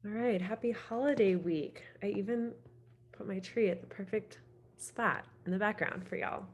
All right, happy holiday week. I even put my tree at the perfect spot in the background for y'all.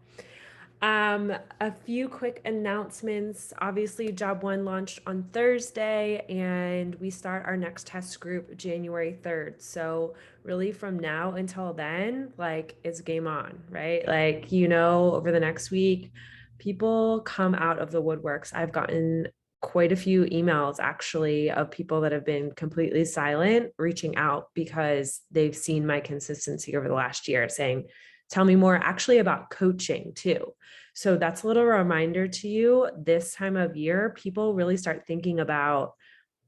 A few quick announcements. Obviously, Job One launched on Thursday, and we start our next test group January 3rd. So, really, from now until then, like it's game on, right? Like, over the next week, people come out of the woodworks. I've gotten quite a few emails actually of people that have been completely silent reaching out because they've seen my consistency over the last year saying, tell me more actually about coaching too. So that's a little reminder to you this time of year, people really start thinking about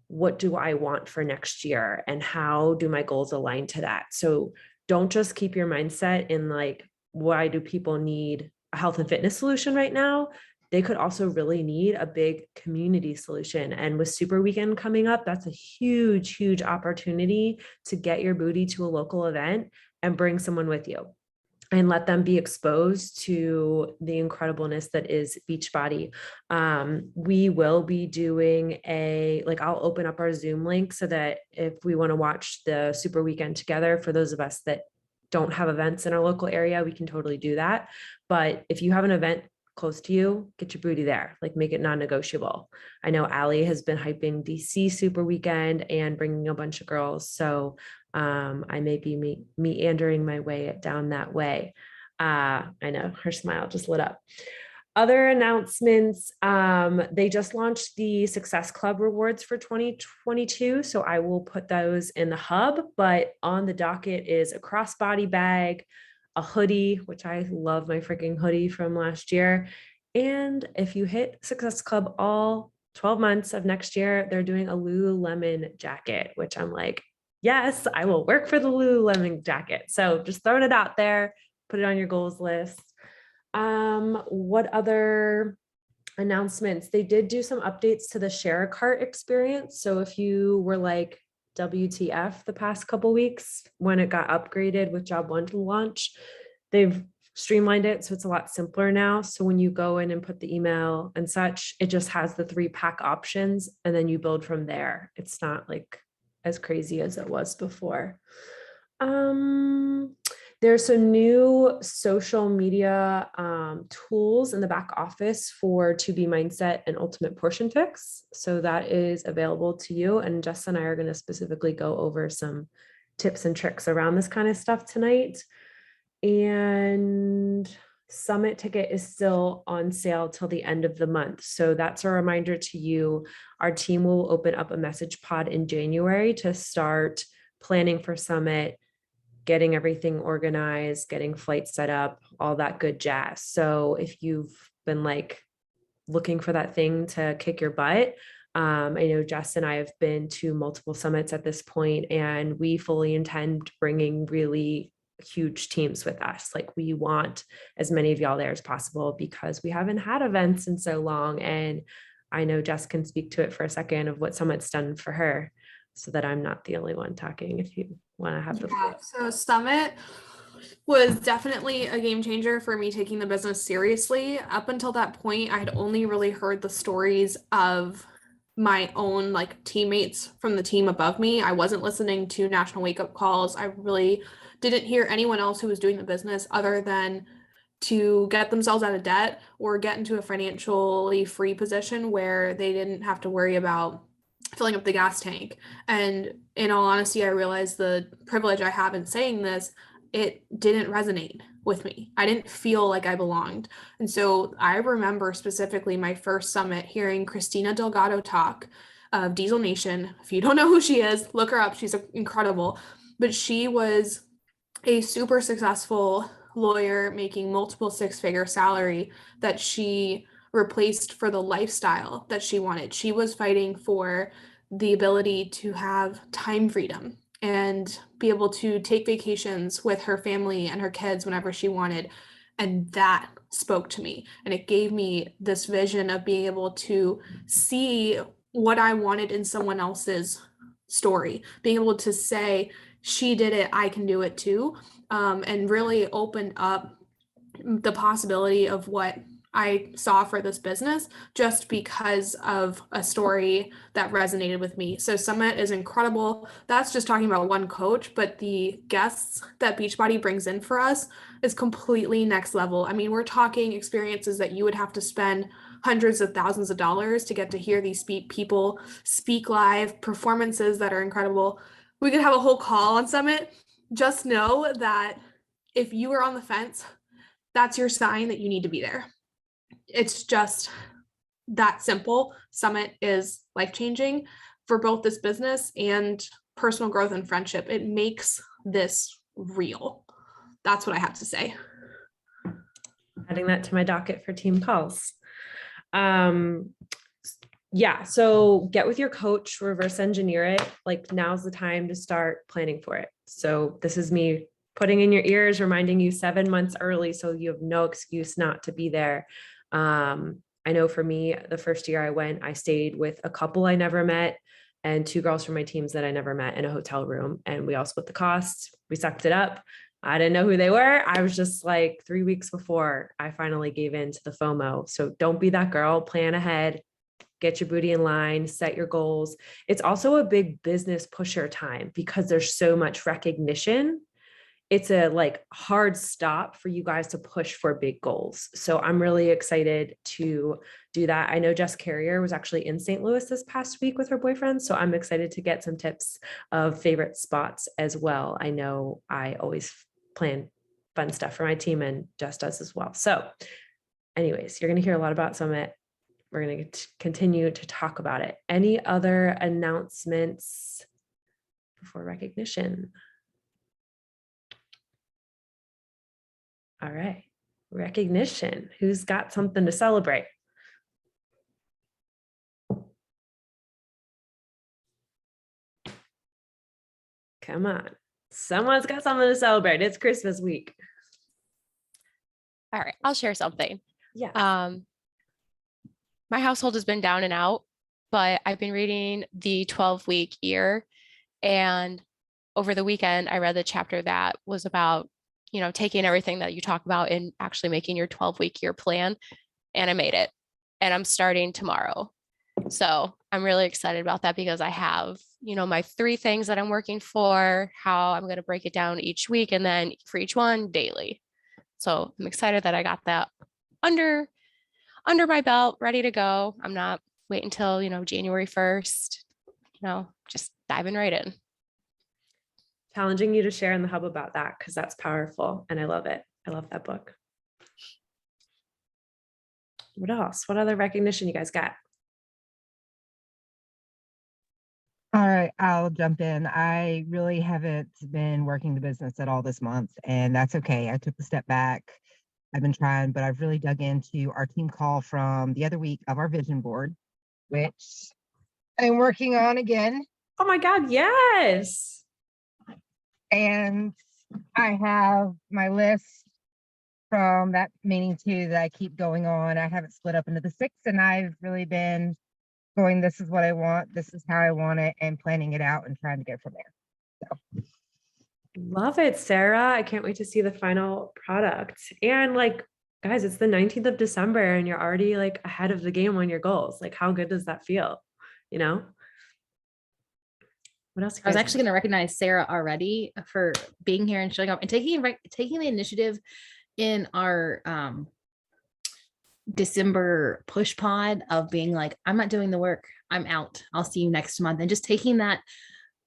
what do I want for next year and how do my goals align to that. So don't just keep your mindset in like, why do people need a health and fitness solution right now? They could also really need a big community solution. And with Super Weekend coming up, that's a huge, huge opportunity to get your booty to a local event and bring someone with you and let them be exposed to the incredibleness that is Beachbody. We will be doing I'll open up our Zoom link so that if we want to watch the Super Weekend together, for those of us that don't have events in our local area, we can totally do that. But if you have an event close to you, get your booty there, like make it non-negotiable. I know Allie has been hyping DC Super Weekend and bringing a bunch of girls. So I may be meandering my way down that way. I know her smile just lit up. Other announcements, they just launched the Success Club rewards for 2022. So I will put those in the hub, but on the docket is a crossbody bag, a hoodie, which I love my freaking hoodie from last year. And if you hit Success Club all 12 months of next year, they're doing a Lululemon jacket, which I'm like, yes, I will work for the Lululemon jacket. So just throwing it out there, put it on your goals list. What other announcements? They did do some updates to the share a cart experience. So if you were like WTF the past couple weeks when it got upgraded with Job One to launch, they've streamlined it so it's a lot simpler now. So when you go in and put the email and such, it just has the 3-pack options and then you build from there. It's not like as crazy as it was before. There's some new social media tools in the back office for 2B Mindset and Ultimate Portion Fix. So that is available to you. And Jess and I are going to specifically go over some tips and tricks around this kind of stuff tonight. And Summit ticket is still on sale till the end of the month. So that's a reminder to you. Our team will open up a message pod in January to start planning for Summit, getting everything organized, getting flights set up, all that good jazz. So if you've been like looking for that thing to kick your butt, I know Jess and I have been to multiple summits at this point, and we fully intend bringing really huge teams with us. Like we want as many of y'all there as possible because we haven't had events in so long. And I know Jess can speak to it for a second of what Summit's done for her so that I'm not the only one talking if you want to have the floor. So Summit was definitely a game changer for me taking the business seriously. Up until that point, I had only really heard the stories of my own like teammates from the team above me. I wasn't listening to national wake up calls. I really didn't hear anyone else who was doing the business other than to get themselves out of debt or get into a financially free position where they didn't have to worry about filling up the gas tank. And in all honesty, I realized the privilege I have in saying this, it didn't resonate with me. I didn't feel like I belonged. And so I remember specifically my first summit hearing Christina Delgado talk of Diesel Nation. If you don't know who she is, look her up. She's incredible. But she was a super successful lawyer making multiple 6-figure salary that she replaced for the lifestyle that she wanted. She was fighting for the ability to have time freedom and be able to take vacations with her family and her kids whenever she wanted. And that spoke to me. And it gave me this vision of being able to see what I wanted in someone else's story, being able to say, she did it, I can do it too, and really opened up the possibility of what I saw for this business just because of a story that resonated with me. So Summit is incredible. That's just talking about one coach, but the guests that Beachbody brings in for us is completely next level. I mean, we're talking experiences that you would have to spend hundreds of thousands of dollars to get to hear these people speak live, performances that are incredible. We could have a whole call on Summit. Just know that if you are on the fence, that's your sign that you need to be there. It's just that simple. Summit is life-changing for both this business and personal growth and friendship. It makes this real. That's what I have to say. Adding that to my docket for team calls. Yeah, so get with your coach, reverse engineer it. Like, now's the time to start planning for it. So this is me putting in your ears, reminding you 7 months early, so you have no excuse not to be there. I know for me, the first year I went, I stayed with a couple I never met and 2 girls from my teams that I never met in a hotel room. And we all split the cost. We sucked it up. I didn't know who they were. I was just like 3 weeks before I finally gave in to the FOMO. So don't be that girl. Plan ahead, get your booty in line, set your goals. It's also a big business pusher time because there's so much recognition. It's a like hard stop for you guys to push for big goals. So I'm really excited to do that. I know Jess Carrier was actually in St. Louis this past week with her boyfriend. So I'm excited to get some tips of favorite spots as well. I know I always plan fun stuff for my team, and Jess does as well. So anyways, you're going to hear a lot about Summit. We're going to continue to talk about it. Any other announcements before recognition? All right, recognition. Who's got something to celebrate? Come on, someone's got something to celebrate. It's Christmas week. All right, I'll share something. Yeah. My household has been down and out, but I've been reading the 12-week year, and over the weekend, I read the chapter that was about, taking everything that you talk about and actually making your 12-week year plan. And I made it, and I'm starting tomorrow. So I'm really excited about that because I have, my 3 things that I'm working for, how I'm going to break it down each week, and then for each one daily. So I'm excited that I got that under my belt, ready to go. I'm not waiting until, January 1st, just diving right in. Challenging you to share in the hub about that, because that's powerful and I love it. I love that book. What else? What other recognition you guys got? All right, I'll jump in. I really haven't been working the business at all this month, and that's okay. I took a step back. I've been trying, but I've really dug into our team call from the other week of our vision board, which I'm working on again. Oh my God, yes. And I have my list from that meeting too that I keep going on. I have it split up into the 6, and I've really been going, this is what I want, this is how I want it, and planning it out and trying to go from there. So Love it, Sarah. I can't wait to see the final product. And like, guys, it's the 19th of December and you're already like ahead of the game on your goals. Like, how good does that feel? What else? I was actually going to recognize Sarah already for being here and showing up and taking the initiative in our December push pod of being like, I'm not doing the work, I'm out, I'll see you next month, and just taking that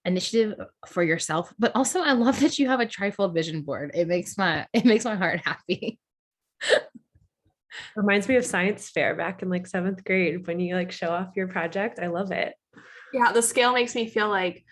initiative for yourself. But also, I love that you have a trifold vision board. It makes my heart happy. Reminds me of science fair back in like 7th grade when you like show off your project. I love it. Yeah, the scale makes me feel like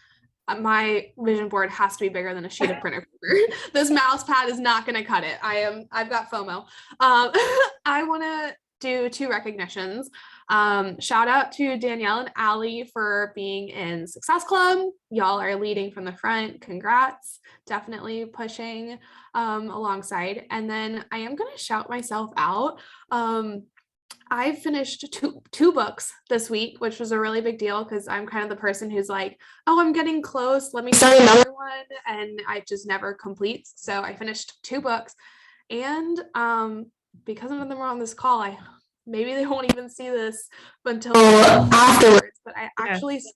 my vision board has to be bigger than a sheet of printer paper. This mouse pad is not going to cut it. I've got FOMO. I want to do 2 recognitions. Shout out to Danielle and Allie for being in Success Club. Y'all are leading from the front. Congrats. Definitely pushing alongside. And then I am going to shout myself out. I finished two books this week, which was a really big deal because I'm kind of the person who's like, oh, I'm getting close, let me start another one, and I just never complete. So I finished 2 books, and because none of them are on this call, maybe they won't even see this until afterwards, but I actually sent,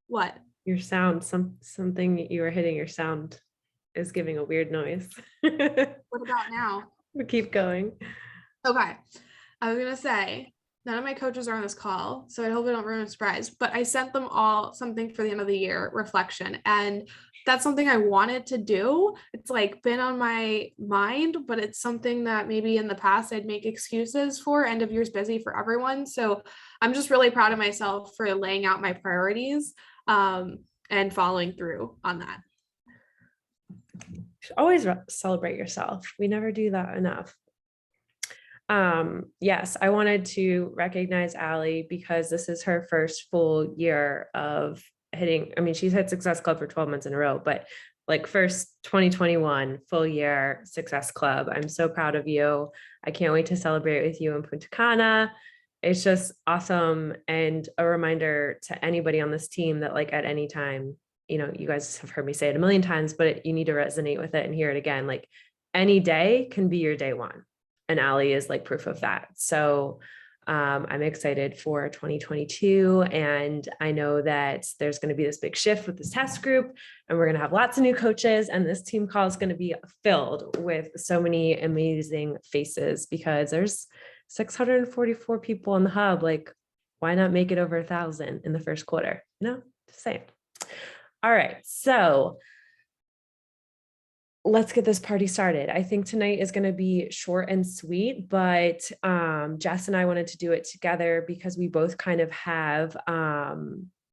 what? Your sound, something you were hitting, your sound is giving a weird noise. What about now? We keep going. Okay. I was gonna say, none of my coaches are on this call, so I hope I don't ruin a surprise, but I sent them all something for the end of the year reflection. And that's something I wanted to do. It's like been on my mind, but it's something that maybe in the past I'd make excuses for. End of year's busy for everyone. So I'm just really proud of myself for laying out my priorities and following through on that. Always celebrate yourself. We never do that enough. Yes, I wanted to recognize Allie because this is her first full year of hitting. I mean, she's hit Success Club for 12 months in a row, but like first 2021 full year Success Club. I'm so proud of you. I can't wait to celebrate with you in Punta Cana. It's just awesome. And a reminder to anybody on this team that like at any time, you know, you guys have heard me say it a million times, but you need to resonate with it and hear it again. Like any day can be your day one. And Allie is like proof of that. So I'm excited for 2022. And I know that there's going to be this big shift with this test group, and we're going to have lots of new coaches. And this team call is going to be filled with so many amazing faces because there's 644 people in the hub. Like, why not make it over 1,000 in the first quarter? No, just saying. All right. So let's get this party started. I think tonight is going to be short and sweet, but Jess and I wanted to do it together because we both kind of have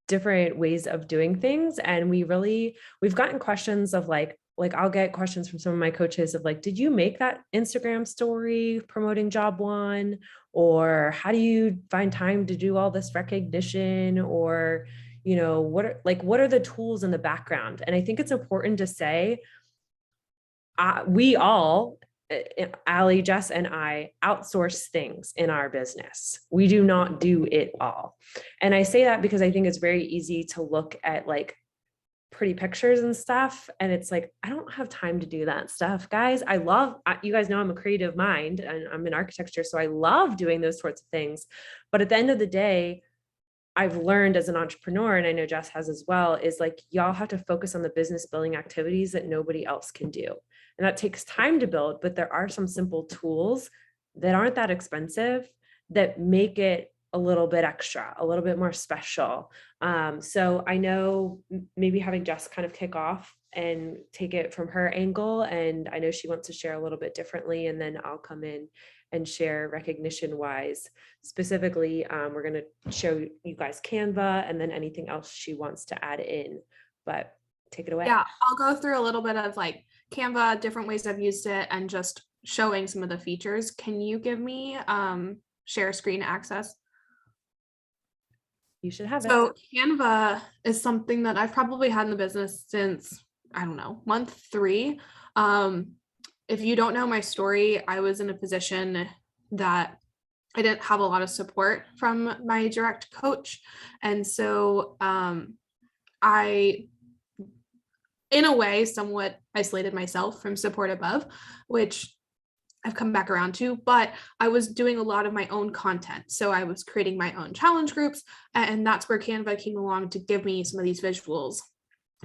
different ways of doing things. And we've gotten questions of like I'll get questions from some of my coaches of like, did you make that Instagram story promoting job one? Or how do you find time to do all this recognition? Or, you know, what are the tools in the background? And I think it's important to say, we all, Allie, Jess, and I outsource things in our business. We do not do it all. And I say that because I think it's very easy to look at like pretty pictures and stuff. And it's like, I don't have time to do that stuff, guys. You guys know I'm a creative mind and I'm in architecture. So I love doing those sorts of things. But at the end of the day, I've learned as an entrepreneur, and I know Jess has as well, is like, y'all have to focus on the business building activities that nobody else can do. And that takes time to build, but there are some simple tools that aren't that expensive that make it a little bit extra, a little bit more special. So I know maybe having Jess kind of kick off and take it from her angle. And I know she wants to share a little bit differently, and then I'll come in and share recognition wise. Specifically, we're going to show you guys Canva and then anything else she wants to add in, but take it away. Yeah, I'll go through a little bit of like Canva, different ways I've used it, and just showing some of the features. Can you give me share screen access? You should have it. So Canva is something that I've probably had in the business since, I don't know, month 3. If you don't know my story, I was in a position that I didn't have a lot of support from my direct coach. And so I, in a way, somewhat isolated myself from support above, which I've come back around to, but I was doing a lot of my own content. So I was creating my own challenge groups, and that's where Canva came along to give me some of these visuals.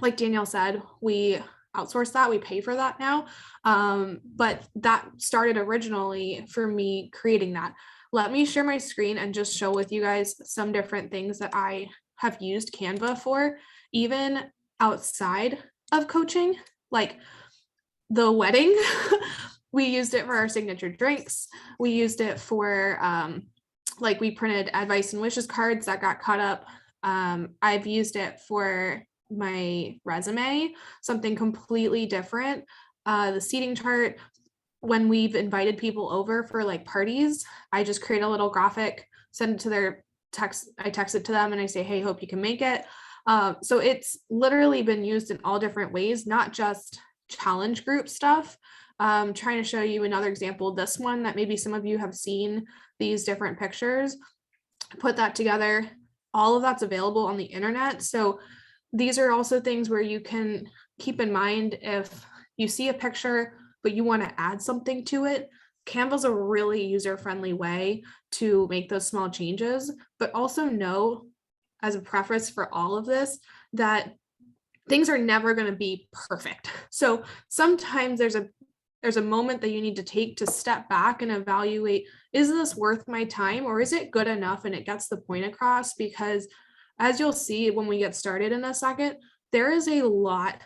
Like Danielle said, we outsource that, we pay for that now. But that started originally for me creating that. Let me share my screen and just show with you guys some different things that I have used Canva for, even outside of coaching, like the wedding. We used it for our signature drinks. We used it for like we printed advice and wishes cards that got cut up. I've used it for my resume, something completely different. The seating chart, when we've invited people over for like parties, I just create a little graphic, send it to their text. I text it to them and I say, hey, hope you can make it. So it's literally been used in all different ways, not just challenge group stuff. Trying to show you another example, this one that maybe some of you have seen these different pictures, put that together. All of that's available on the internet. So these are also things where you can keep in mind if you see a picture, but you want to add something to it, Canva's a really user-friendly way to make those small changes, but also know, as a preface for all of this, that things are never going to be perfect. So sometimes there's a moment that you need to take to step back and evaluate, is this worth my time, or is it good enough and it gets the point across? Because as you'll see when we get started in a second, there is a lot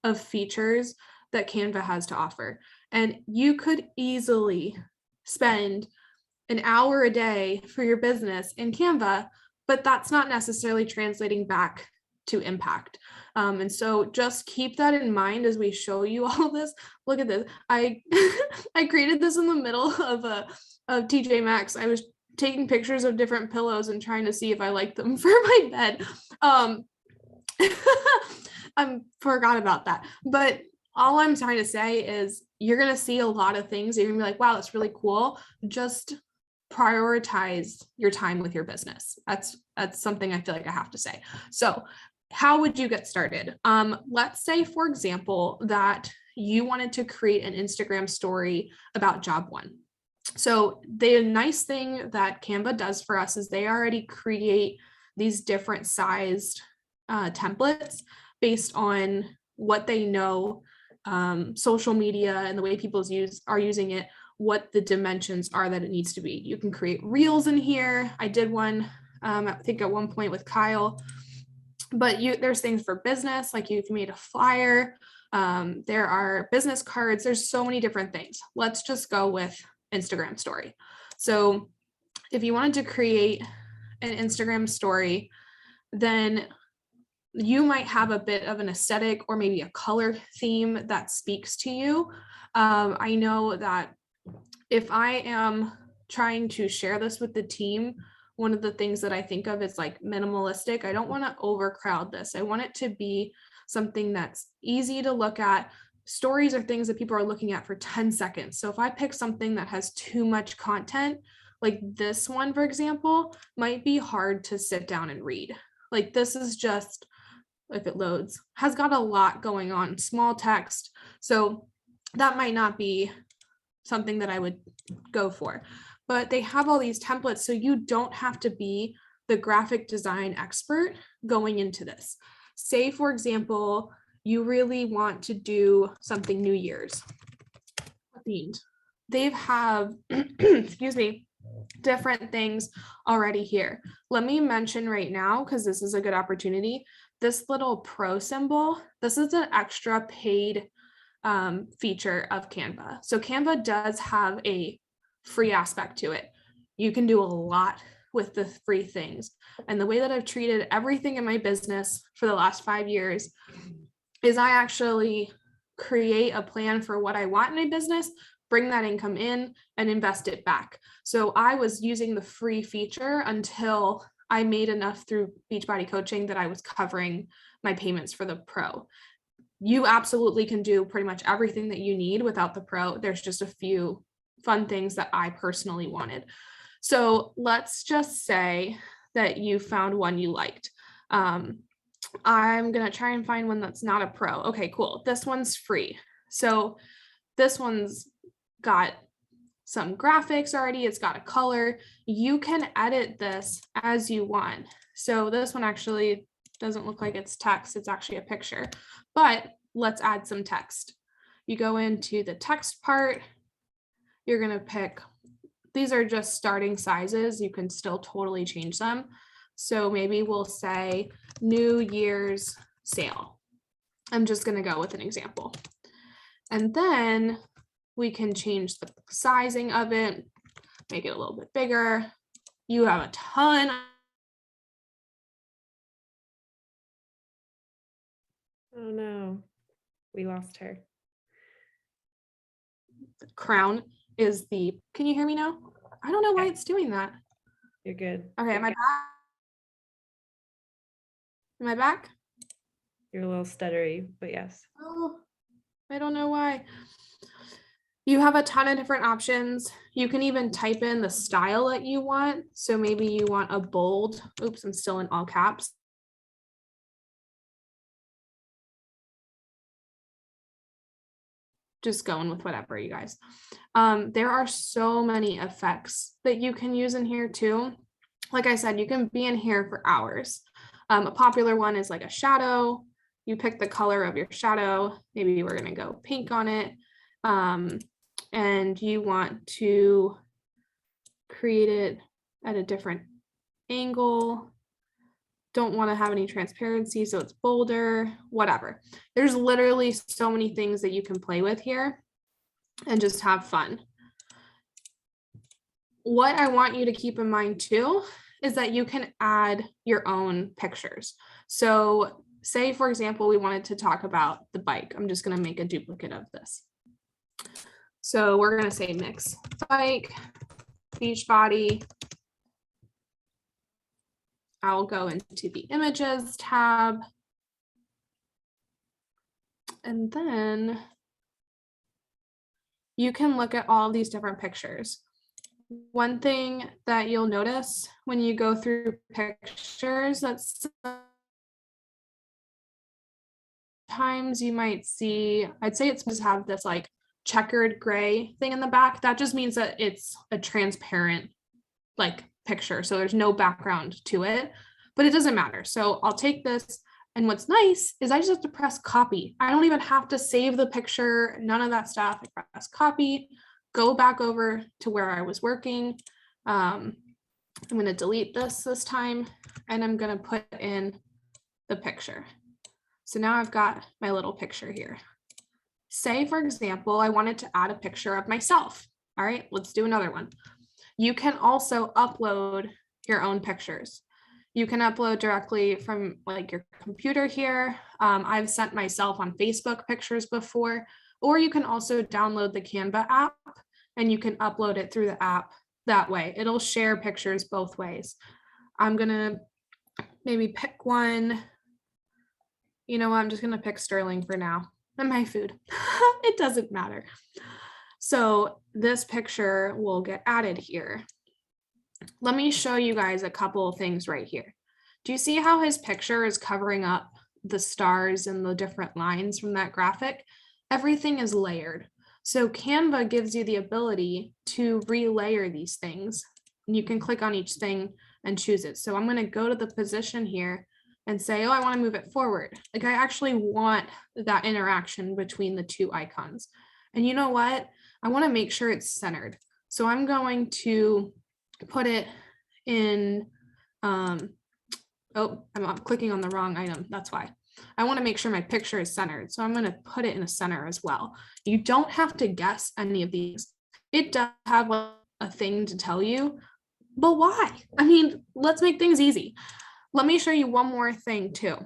of features that Canva has to offer. And you could easily spend an hour a day for your business in Canva, but that's not necessarily translating back to impact. And so just keep that in mind as we show you all of this. Look at this. I I created this in the middle of TJ Maxx. I was taking pictures of different pillows and trying to see if I liked them for my bed. I forgot about that. But all I'm trying to say is you're going to see a lot of things. You're going to be like, wow, that's really cool. Just prioritize your time with your business. That's something I feel like I have to say. So how would you get started? Let's say, for example, that you wanted to create an Instagram story about job one. So the nice thing that Canva does for us is they already create these different sized templates based on what they know, social media and the way people are using it, what the dimensions are that it needs to be. You can create reels in here. I did one, I think at one point with Kyle, but there's things for business, like you've made a flyer. There are business cards. There's so many different things. Let's just go with Instagram story. So if you wanted to create an Instagram story, then you might have a bit of an aesthetic or maybe a color theme that speaks to you. I know that if I am trying to share this with the team, one of the things that I think of is like minimalistic. I don't want to overcrowd this. I want it to be something that's easy to look at. Stories are things that people are looking at for 10 seconds. So if I pick something that has too much content, like this one, for example, might be hard to sit down and read. Like this is just, if it loads, has got a lot going on, small text. So that might not be something that I would go for. But they have all these templates, so you don't have to be the graphic design expert going into this. Say, for example, you really want to do something New Year's themed. They have, excuse me, different things already here. Let me mention right now, because this is a good opportunity, this little pro symbol, this is an extra paid feature of Canva. So Canva does have a free aspect to it. You can do a lot with the free things. And the way that I've treated everything in my business for the last 5 years is I actually create a plan for what I want in my business, bring that income in and invest it back. So I was using the free feature until I made enough through Beachbody coaching that I was covering my payments for the pro. You absolutely can do pretty much everything that you need without the pro. There's just a few fun things that I personally wanted. So let's just say that you found one you liked. I'm going to try and find one that's not a pro. Okay, cool. This one's free. So this one's got some graphics already. It's got a color. You can edit this as you want. So this one actually doesn't look like it's text. It's actually a picture, but let's add some text. You go into the text part. You're going to pick, these are just starting sizes. You can still totally change them. So maybe we'll say New Year's sale. I'm just going to go with an example. And then we can change the sizing of it, make it a little bit bigger. You have a ton. Oh no, we lost her. Crown is the, can you hear me now? I don't know why it's doing that. You're good. Okay, am I back? Am I back? You're a little stuttery, but yes. Oh, I don't know why. You have a ton of different options. You can even type in the style that you want. So maybe you want a bold, oops, I'm still in all caps. just going with whatever, you guys. There are so many effects that you can use in here too. Like I said, you can be in here for hours. A popular one is like a shadow. You pick the color of your shadow. Maybe we're going to go pink on it. And you want to create it at a different angle. Don't want to have any transparency, so it's bolder, whatever. There's literally so many things that you can play with here and just have fun. What I want you to keep in mind too is that you can add your own pictures. So say, for example, we wanted to talk about the bike. I'm just going to make a duplicate of this. So we're going to say mix bike, beach body. I'll go into the images tab. And then you can look at all these different pictures. One thing that you'll notice when you go through pictures, that's sometimes you might see, I'd say it's supposed to have this like checkered gray thing in the back. That just means that it's a transparent like picture. So there's no background to it, but it doesn't matter. So I'll take this, and what's nice is I just have to press copy. I don't even have to save the picture, none of that stuff. I press copy, go back over to where I was working. I'm going to delete this time, and I'm going to put in the picture. So now I've got my little picture here. Say, for example, I wanted to add a picture of myself. All right, let's do another one. You can also upload your own pictures. You can upload directly from like your computer here. I've sent myself on Facebook pictures before, or you can also download the Canva app and you can upload it through the app that way. It'll share pictures both ways. I'm gonna maybe pick one. You know what, I'm just gonna pick Sterling for now and my food. It doesn't matter. So this picture will get added here. Let me show you guys a couple of things right here. Do you see how his picture is covering up the stars and the different lines from that graphic? Everything is layered. So Canva gives you the ability to relayer these things. And you can click on each thing and choose it. So I'm going to go to the position here and say, oh, I want to move it forward. Like I actually want that interaction between the two icons. And you know what? I want to make sure it's centered. So I'm going to put it in, I'm clicking on the wrong item. That's why. I want to make sure my picture is centered. So I'm going to put it in a center as well. You don't have to guess any of these. It does have a thing to tell you, but why? I mean, let's make things easy. Let me show you one more thing too.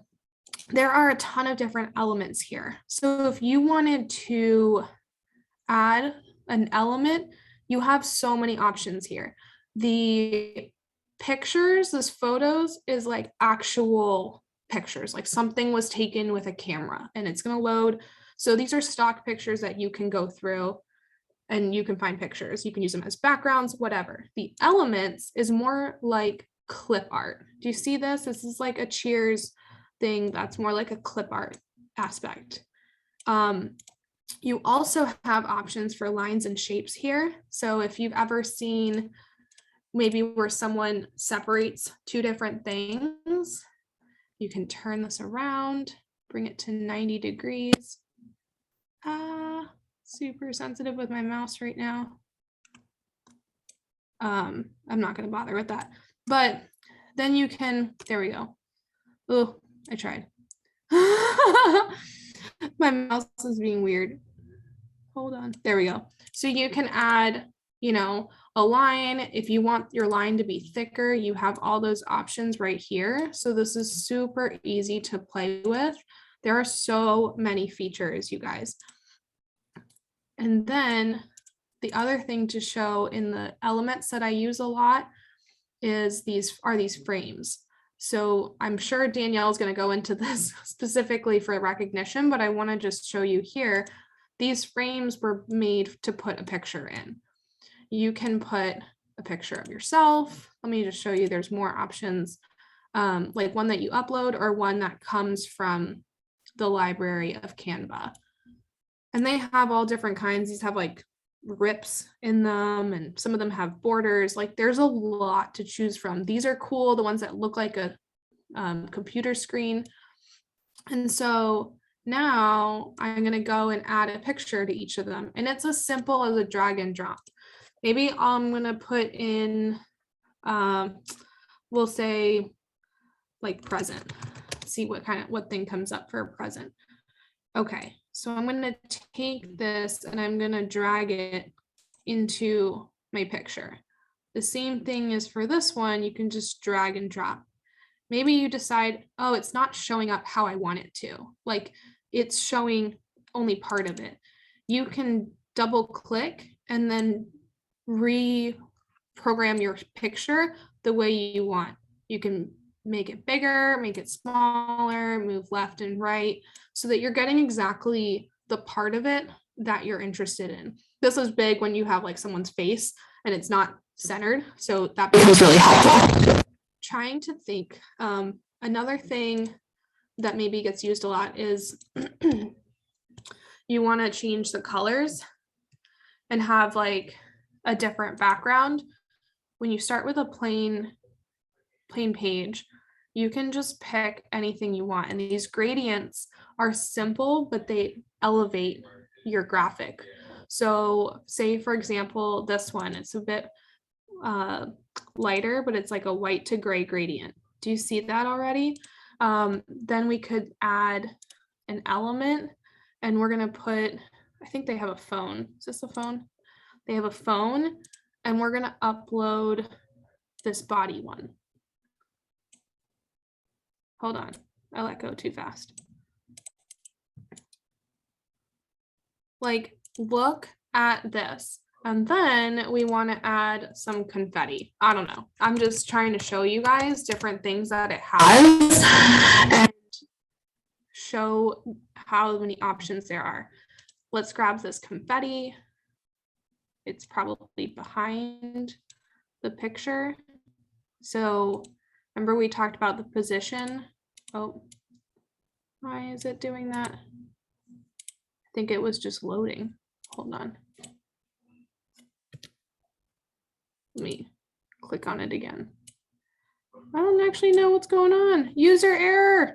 There are a ton of different elements here. So if you wanted to add an element, you have so many options here. The pictures, this photos is like actual pictures, like something was taken with a camera and it's going to load. So these are stock pictures that you can go through and you can find pictures. You can use them as backgrounds, whatever. The elements is more like clip art. Do you see this? This is like a Cheers thing that's more like a clip art aspect. You also have options for lines and shapes here. So if you've ever seen maybe where someone separates two different things, you can turn this around, bring it to 90 degrees. Super sensitive with my mouse right now. I'm not going to bother with that, but then you can, there we go. Oh, I tried. My mouse is being weird. Hold on. There we go. So you can add, you know, a line. If you want your line to be thicker, you have all those options right here. So this is super easy to play with. There are so many features, you guys. And then the other thing to show in the elements that I use a lot is these frames. So I'm sure Danielle is going to go into this specifically for recognition, but I want to just show you here. These frames were made to put a picture in. You can put a picture of yourself. Let me just show you, there's more options, like one that you upload or one that comes from the library of Canva. And they have all different kinds. These have like rips in them, and some of them have borders. Like there's a lot to choose from. These are cool, the ones that look like a computer screen. And so now I'm going to go and add a picture to each of them. And it's as simple as a drag and drop. Maybe I'm going to put in, we'll say like present, see what thing comes up for present. Okay, so I'm going to take this and I'm going to drag it into my picture. The same thing is for this one, you can just drag and drop. Maybe you decide, oh, it's not showing up how I want it to. Like it's showing only part of it. You can double click and then reprogram your picture the way you want. You can make it bigger, make it smaller, move left and right so that you're getting exactly the part of it that you're interested in. This is big when you have like someone's face and it's not centered. So that becomes really helpful. Trying to think. Another thing that maybe gets used a lot is you want to change the colors and have like a different background. When you start with a plain page, you can just pick anything you want. And these gradients are simple, but they elevate your graphic. So say, for example, this one, it's a bit lighter, but it's like a white to gray gradient. Do you see that already? Then we could add an element and we're going to put, I think they have a phone. Is this a phone? They have a phone and we're going to upload this body one. Hold on, I let go too fast. Like, look at this. And then we want to add some confetti. I don't know. I'm just trying to show you guys different things that it has and show how many options there are. Let's grab this confetti. It's probably behind the picture. So remember we talked about the position. Oh, why is it doing that? I think it was just loading. Hold on. Let me click on it again. I don't actually know what's going on. User error.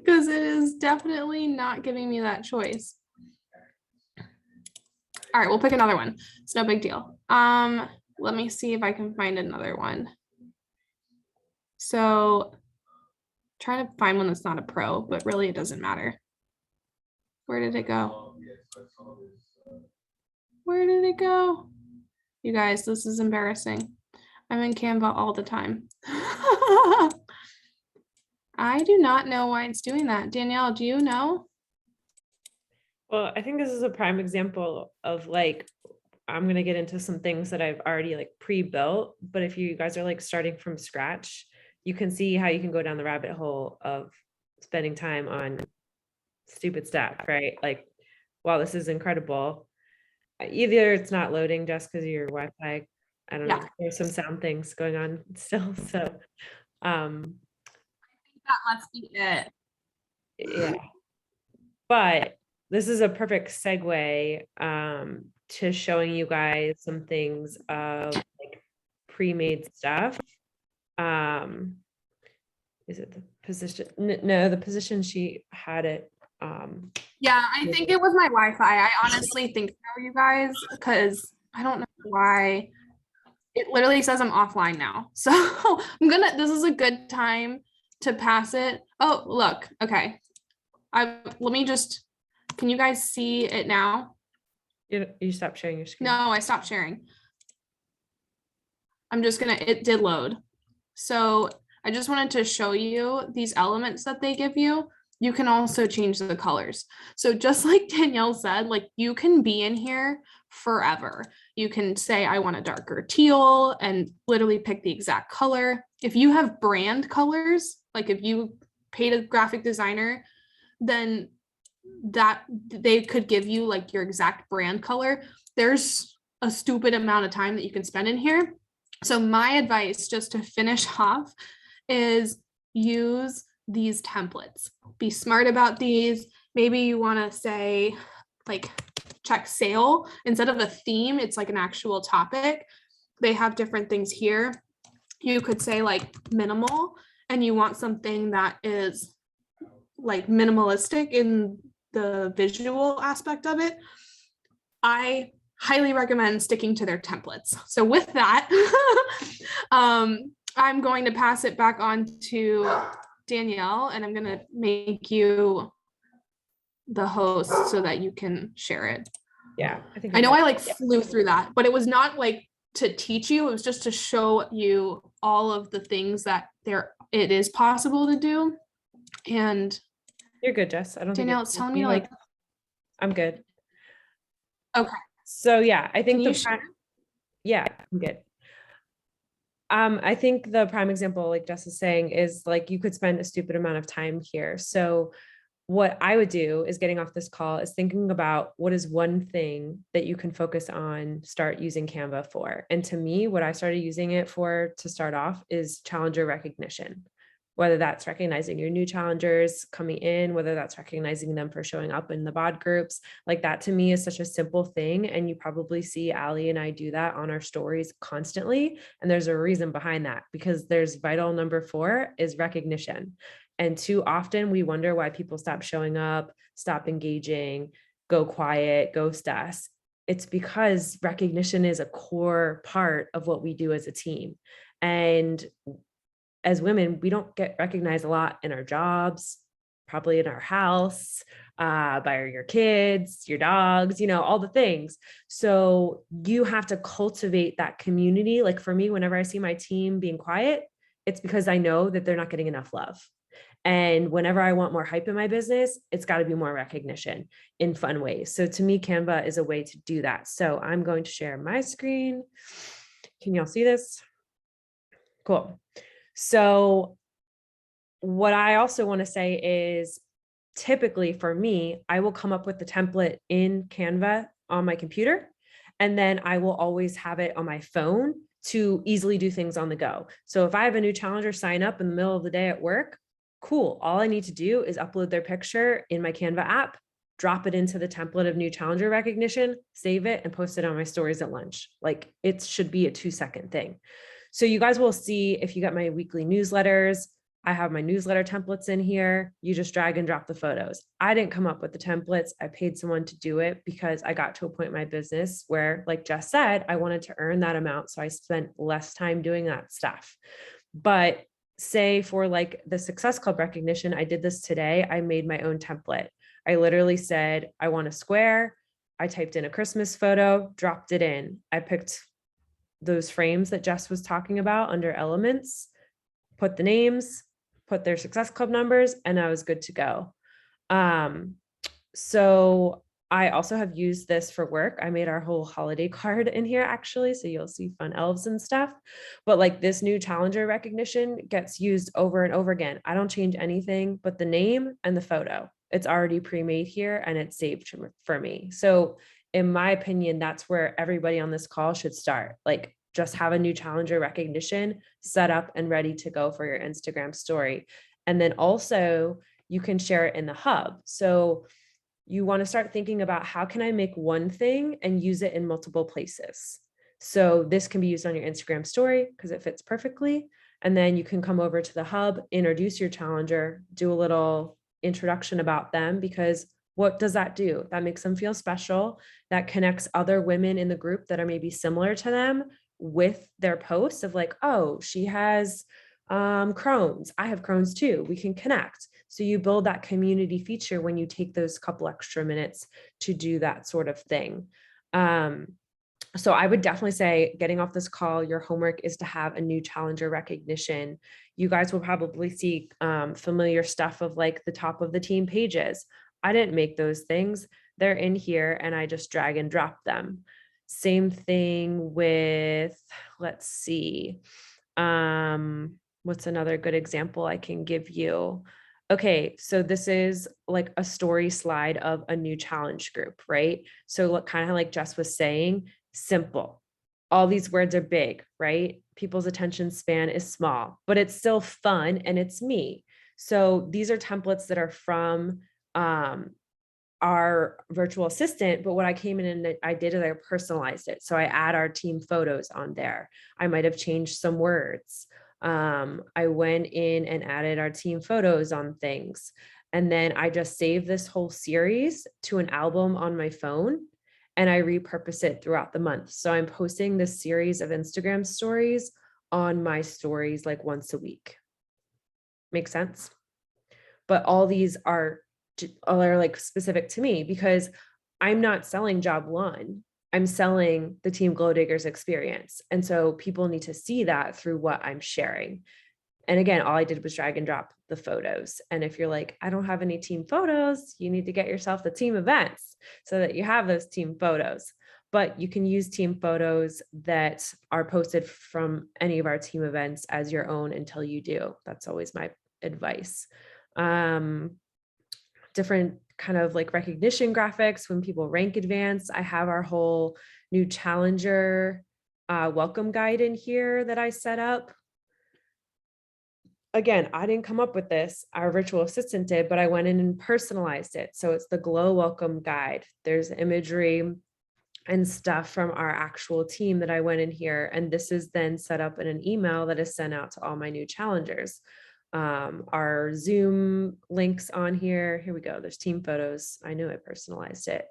Because it is definitely not giving me that choice. All right, we'll pick another one. It's no big deal. Let me see if I can find another one. So try to find one that's not a pro, but really it doesn't matter. Where did it go? Where did it go? You guys, this is embarrassing. I'm in Canva all the time. I do not know why it's doing that. Danielle, do you know? Well, I think this is a prime example of like, I'm going to get into some things that I've already like pre-built, but if you guys are like starting from scratch, you can see how you can go down the rabbit hole of spending time on stupid stuff, right? Like, wow, this is incredible. Either it's not loading just because of your Wi-Fi. I don't know. There's some sound things going on still. So, that must be it. Yeah. But this is a perfect segue to showing you guys some things of like pre-made stuff. Is it the position? No, the position she had it. Yeah, I think it was my Wi-Fi. I honestly think so, you guys, because I don't know why. It literally says I'm offline now. So this is a good time to pass it. Oh, look. Okay. Let me just, can you guys see it now? You stopped sharing your screen. No, I stopped sharing. It did load. So I just wanted to show you these elements that they give you. You can also change the colors. So just like Danielle said, like you can be in here forever. You can say, I want a darker teal and literally pick the exact color. If you have brand colors, like if you paid a graphic designer, then that they could give you like your exact brand color. There's a stupid amount of time that you can spend in here. So my advice, just to finish off, is use these templates. Be smart about these. Maybe you want to say like check sale instead of a theme, it's like an actual topic. They have different things here. You could say like minimal, and you want something that is like minimalistic in the visual aspect of it. I highly recommend sticking to their templates. So with that, I'm going to pass it back on to Danielle, and I'm going to make you the host so that you can share it. Yeah, I know I like flew through that, but it was not like to teach you. It was just to show you all of the things that it is possible to do. And you're good, Jess. I don't Danielle, think it's telling me to like, I'm good. Okay. So yeah, I think Can you share? Yeah, I'm good. I think the prime example, like Jess is saying, is like you could spend a stupid amount of time here. So what I would do is getting off this call is thinking about what is one thing that you can focus on, start using Canva for. And to me, what I started using it for to start off is challenger recognition, whether that's recognizing your new challengers coming in, whether that's recognizing them for showing up in the bod groups. Like that to me is such a simple thing. And you probably see Allie and I do that on our stories constantly. And there's a reason behind that, because there's vital number 4 is recognition. And too often we wonder why people stop showing up, stop engaging, go quiet, ghost us. It's because recognition is a core part of what we do as a team. And as women, we don't get recognized a lot in our jobs, probably in our house, by your kids, your dogs, all the things. So you have to cultivate that community. Like for me, whenever I see my team being quiet, it's because I know that they're not getting enough love. And whenever I want more hype in my business, it's got to be more recognition in fun ways. So to me, Canva is a way to do that. So I'm going to share my screen. Can y'all see this? Cool. So what I also want to say is typically for me, I will come up with the template in Canva on my computer, and then I will always have it on my phone to easily do things on the go. So if I have a new challenger sign up in the middle of the day at work, cool. All I need to do is upload their picture in my Canva app, drop it into the template of new challenger recognition, save it, and post it on my stories at lunch. Like it should be a 2-second thing. So you guys will see if you got my weekly newsletters, I have my newsletter templates in here. You just drag and drop the photos. I didn't come up with the templates. I paid someone to do it because I got to a point in my business where, like Jess said, I wanted to earn that amount. So I spent less time doing that stuff. But say for like the Success Club recognition, I did this today. I made my own template. I literally said, I want a square. I typed in a Christmas photo, dropped it in. I picked those frames that Jess was talking about under elements, put the names, put their Success Club numbers, and I was good to go. So I also have used this for work. I made our whole holiday card in here actually. So you'll see fun elves and stuff, but like this new challenger recognition gets used over and over again. I don't change anything but the name and the photo. It's already pre-made here and it's saved for me. So in my opinion, that's where everybody on this call should start. Like just have a new challenger recognition set up and ready to go for your Instagram story. And then also you can share it in the hub. So you want to start thinking about how can I make one thing and use it in multiple places. So this can be used on your Instagram story because it fits perfectly. And then you can come over to the hub, introduce your challenger, do a little introduction about them, because what does that do? That makes them feel special. That connects other women in the group that are maybe similar to them with their posts of like, oh, she has Crohn's. I have Crohn's too. We can connect. So you build that community feature when you take those couple extra minutes to do that sort of thing. So I would definitely say getting off this call, your homework is to have a new challenger recognition. You guys will probably see familiar stuff of like the top of the team pages. I didn't make those things. They're in here and I just drag and drop them. Same thing with, let's see, what's another good example I can give you? Okay, so this is like a story slide of a new challenge group, right? So look, kind of like Jess was saying, simple. All these words are big, right? People's attention span is small, but it's still fun and it's me. So these are templates that are from our virtual assistant, but what I came in and I did is I personalized it. So I add our team photos on there. I might have changed some words. I went in and added our team photos on things. And then I just saved this whole series to an album on my phone and I repurpose it throughout the month. So I'm posting this series of Instagram stories on my stories like once a week. Make sense? But all these are like specific to me because I'm not selling job one. I'm selling the Team Glow Diggers experience. And so people need to see that through what I'm sharing. And again, all I did was drag and drop the photos. And if you're like, I don't have any team photos, you need to get yourself the team events so that you have those team photos. But you can use team photos that are posted from any of our team events as your own until you do. That's always my advice. Different kind of like recognition graphics when people rank advance. I have our whole new challenger welcome guide in here that I set up. Again, I didn't come up with this, our virtual assistant did, but I went in and personalized it. So it's the Glow welcome guide. There's imagery and stuff from our actual team that I went in here. And this is then set up in an email that is sent out to all my new challengers. Our Zoom links on here. Here we go. There's team photos. I knew I personalized it.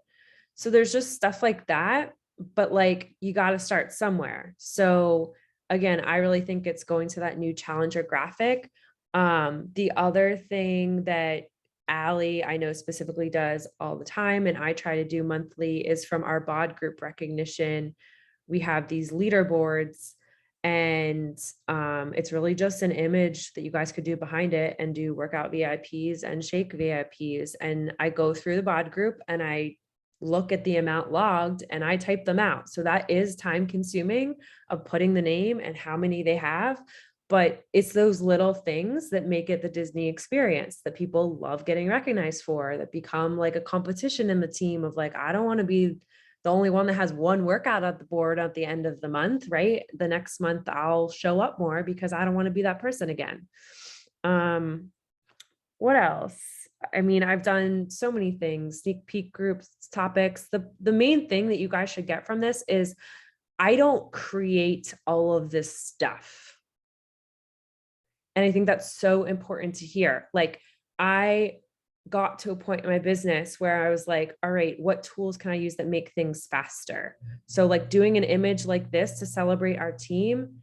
So there's just stuff like that, but like you got to start somewhere. So again, I really think it's going to that new challenger graphic. The other thing that Allie, I know specifically does all the time, and I try to do monthly is from our bod group recognition. We have these leaderboards and it's really just an image that you guys could do behind it and do workout VIPs and shake VIPs. And I go through the bod group and I look at the amount logged and I type them out. So that is time consuming of putting the name and how many they have. But it's those little things that make it the Disney experience that people love getting recognized for, that become like a competition in the team of like, I don't want to be the only one that has one workout at the board at the end of the month, right? The next month I'll show up more because I don't want to be that person again. What else? I mean, I've done so many things, sneak peek groups, topics. The main thing that you guys should get from this is I don't create all of this stuff. And I think that's so important to hear. Like I got to a point in my business where I was like, all right, what tools can I use that make things faster? So like doing an image like this to celebrate our team,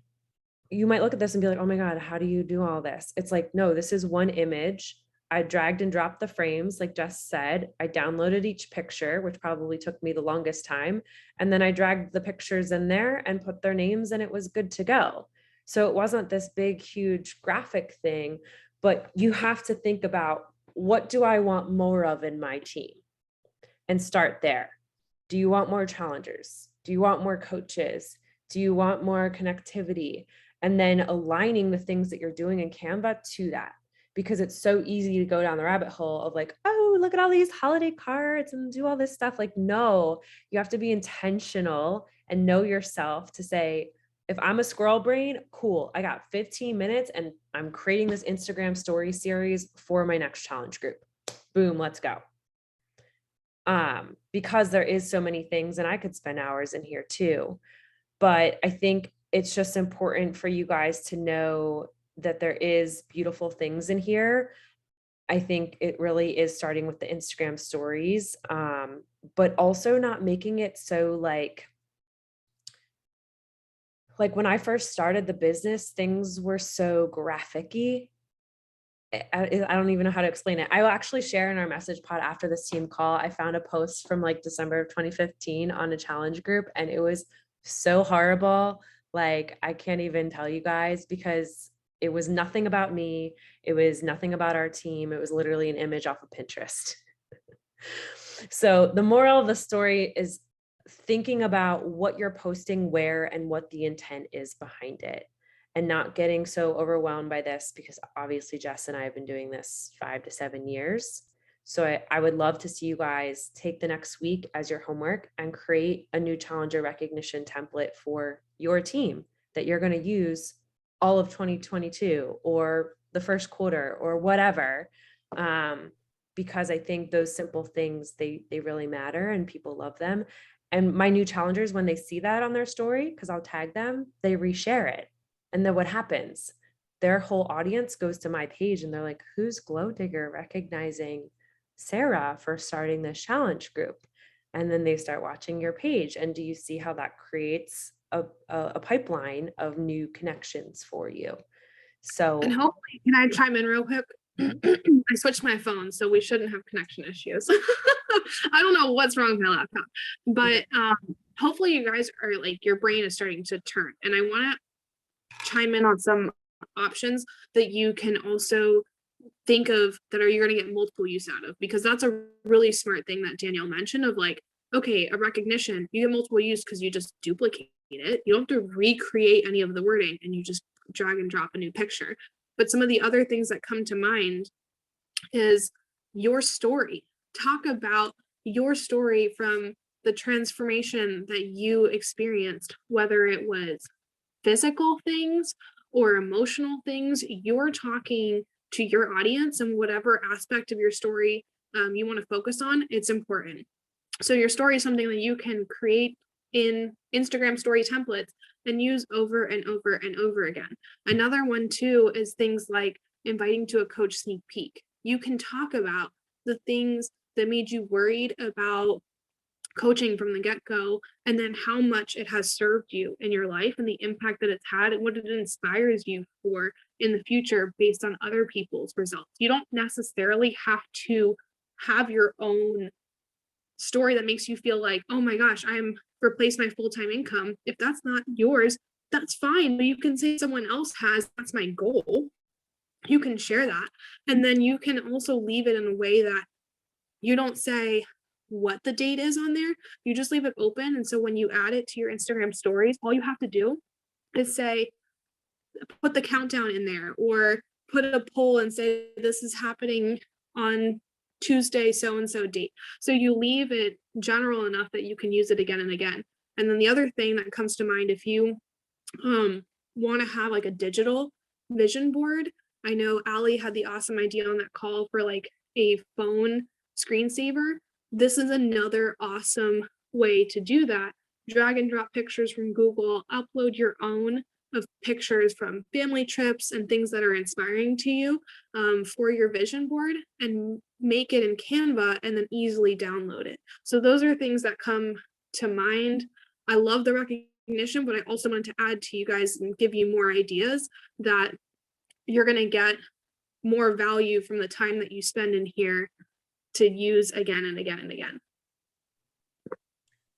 you might look at this and be like, oh my God, how do you do all this? It's like, no, this is one image. I dragged and dropped the frames, like Jess said. I downloaded each picture, which probably took me the longest time. And then I dragged the pictures in there and put their names and it was good to go. So it wasn't this big, huge graphic thing, but you have to think about, what do I want more of in my team? And start there. Do you want more challengers? Do you want more coaches? Do you want more connectivity? And then aligning the things that you're doing in Canva to that, because it's so easy to go down the rabbit hole of like, oh, look at all these holiday cards and do all this stuff. Like, no, you have to be intentional and know yourself to say, if I'm a squirrel brain, cool, I got 15 minutes and I'm creating this Instagram story series for my next challenge group. Boom, let's go. Because there is so many things and I could spend hours in here too. But I think it's just important for you guys to know that there is beautiful things in here. I think it really is starting with the Instagram stories, but also not making it so like when I first started the business, things were so graphic-y. I don't even know how to explain it. I will actually share in our message pod after this team call. I found a post from like December of 2015 on a challenge group, and it was so horrible. Like, I can't even tell you guys because it was nothing about me. It was nothing about our team. It was literally an image off of Pinterest. So the moral of the story is thinking about what you're posting where and what the intent is behind it, and not getting so overwhelmed by this, because obviously Jess and I have been doing this 5 to 7 years. So I would love to see you guys take the next week as your homework and create a new challenger recognition template for your team that you're going to use all of 2022 or the first quarter or whatever. Because I think those simple things, they really matter and people love them. And my new challengers, when they see that on their story, because I'll tag them, they reshare it. And then what happens? Their whole audience goes to my page and they're like, who's Glow Digger recognizing Sarah for starting this challenge group? And then they start watching your page. And do you see how that creates a pipeline of new connections for you? So And hopefully, can I chime in real quick? I switched my phone, so we shouldn't have connection issues. I don't know what's wrong with my laptop, but hopefully you guys are like, your brain is starting to turn. And I want to chime in on some options that you can also think of that are you're going to get multiple use out of, because that's a really smart thing that Danielle mentioned of like, okay, a recognition, you get multiple use because you just duplicate it. You don't have to recreate any of the wording and you just drag and drop a new picture. But some of the other things that come to mind is your story. Talk about your story from the transformation that you experienced, whether it was physical things or emotional things. You're talking to your audience, and whatever aspect of your story you want to focus on, it's important. So your story is something that you can create in Instagram story templates and use over and over and over again. Another one too is things like inviting to a coach sneak peek. You can talk about the things that made you worried about coaching from the get-go, and then how much it has served you in your life and the impact that it's had and what it inspires you for in the future based on other people's results. You don't necessarily have to have your own story that makes you feel like, oh my gosh, I'm replaced my full-time income. If that's not yours, that's fine. But you can say someone else has, that's my goal. You can share that. And then you can also leave it in a way that you don't say what the date is on there. You just leave it open. And so when you add it to your Instagram stories, all you have to do is say, put the countdown in there, or put a poll and say, this is happening on Tuesday, so-and-so date. So you leave it general enough that you can use it again and again. And then the other thing that comes to mind, if you want to have like a digital vision board, I know Allie had the awesome idea on that call for like a phone screensaver. This is another awesome way to do that. Drag and drop pictures from Google, upload your own of pictures from family trips and things that are inspiring to you for your vision board, and make it in Canva and then easily download it. So those are things that come to mind. I love the recognition, but I also wanted to add to you guys and give you more ideas that you're going to get more value from the time that you spend in here to use again and again and again.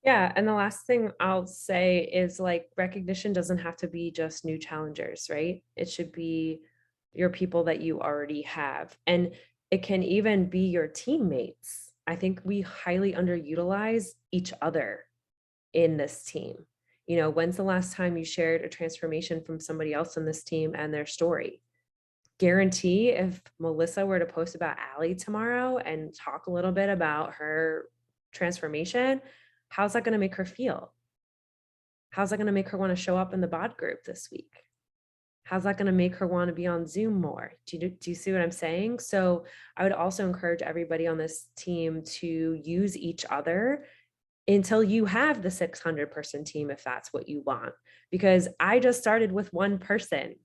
Yeah, and the last thing I'll say is like recognition doesn't have to be just new challengers, right? It should be your people that you already have. And it can even be your teammates. I think we highly underutilize each other in this team. You know, when's the last time you shared a transformation from somebody else in this team and their story? Guarantee if Melissa were to post about Allie tomorrow and talk a little bit about her transformation, how's that going to make her feel? How's that going to make her want to show up in the bod group this week? How's that going to make her want to be on Zoom more? Do you see what I'm saying? So I would also encourage everybody on this team to use each other until you have the 600 person team, if that's what you want. Because I just started with one person,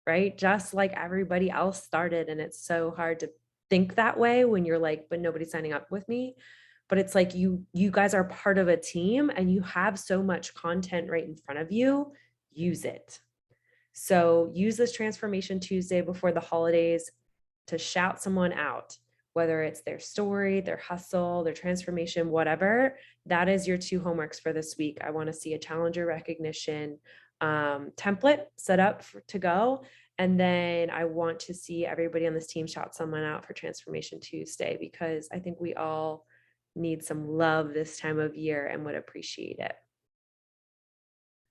right? Just like everybody else started. And it's so hard to think that way when you're like, but nobody's signing up with me. But it's like you guys are part of a team and you have so much content right in front of you. Use it. So use this Transformation Tuesday before the holidays to shout someone out, whether it's their story, their hustle, their transformation, whatever. That is your 2 homeworks for this week. I want to see a challenger recognition template set up to go. And then I want to see everybody on this team shout someone out for Transformation Tuesday, because I think we all need some love this time of year and would appreciate it.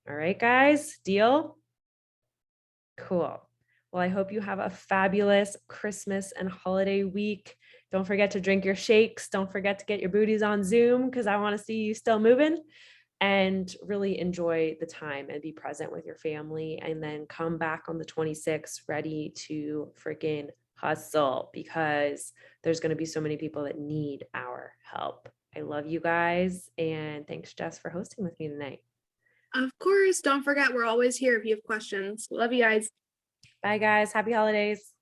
All right, guys, deal? Cool. Well, I hope you have a fabulous Christmas and holiday week. Don't forget to drink your shakes. Don't forget to get your booties on Zoom, because I want to see you still moving. and really enjoy the time and be present with your family, and then come back on the 26th ready to freaking hustle, because there's going to be so many people that need our help. I love you guys, and thanks, Jess, for hosting with me tonight. Of course, don't forget, we're always here if you have questions. Love you guys. Bye, guys. Happy holidays.